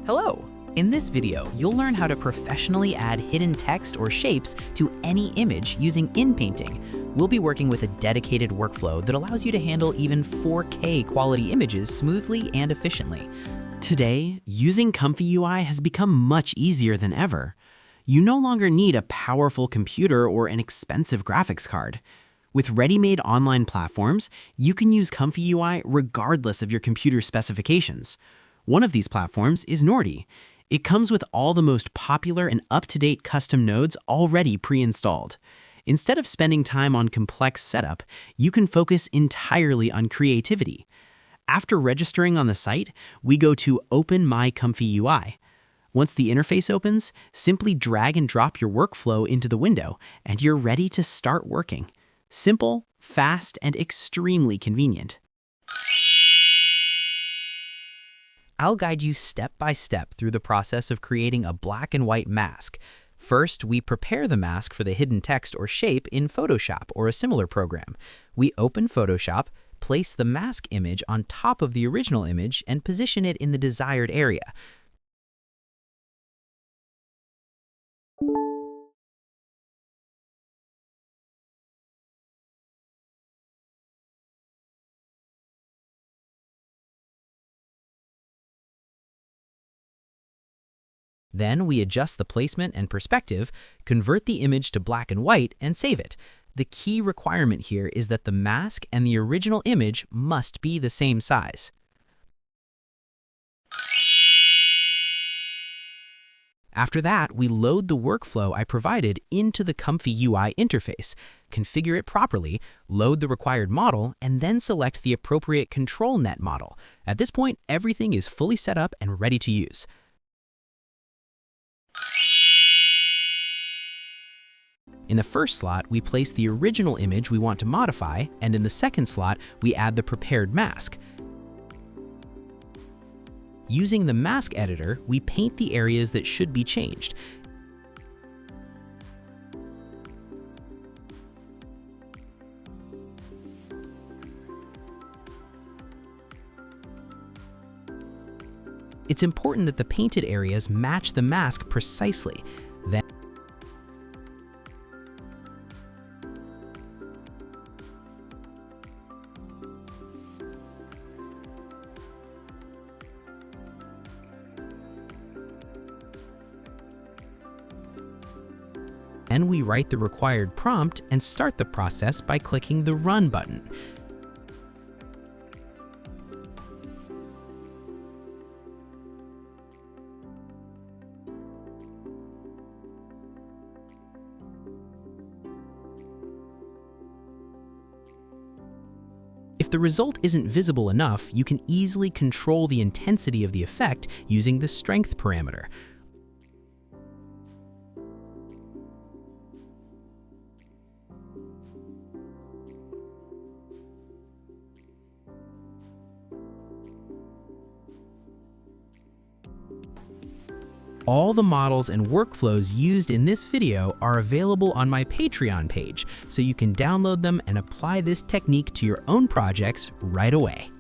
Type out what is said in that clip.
Hello! In this video, you'll learn how to professionally add hidden text or shapes to any image using Inpainting. We'll be working with a dedicated workflow that allows you to handle even 4K quality images smoothly and efficiently. Today, using ComfyUI has become much easier than ever. You no longer need a powerful computer or an expensive graphics card. With ready-made online platforms, you can use ComfyUI regardless of your computer specifications. One of these platforms is Nordy. It comes with all the most popular and up-to-date custom nodes already pre-installed. Instead of spending time on complex setup, you can focus entirely on creativity. After registering on the site, we go to Open My ComfyUI. Once the interface opens, simply drag and drop your workflow into the window, and you're ready to start working. Simple, fast, and extremely convenient. I'll guide you step by step through the process of creating a black and white mask. First, we prepare the mask for the hidden text or shape in Photoshop or a similar program. We open Photoshop, place the mask image on top of the original image, and position it in the desired area. Then we adjust the placement and perspective, convert the image to black and white, and save it. The key requirement here is that the mask and the original image must be the same size. After that, we load the workflow I provided into the ComfyUI interface, configure it properly, load the required model, and then select the appropriate control net model. At this point, everything is fully set up and ready to use. In the first slot, we place the original image we want to modify, and in the second slot, we add the prepared mask. Using the mask editor, we paint the areas that should be changed. It's important that the painted areas match the mask precisely. Then we write the required prompt and start the process by clicking the Run button. If the result isn't visible enough, you can easily control the intensity of the effect using the strength parameter. All the models and workflows used in this video are available on my Patreon page, so you can download them and apply this technique to your own projects right away.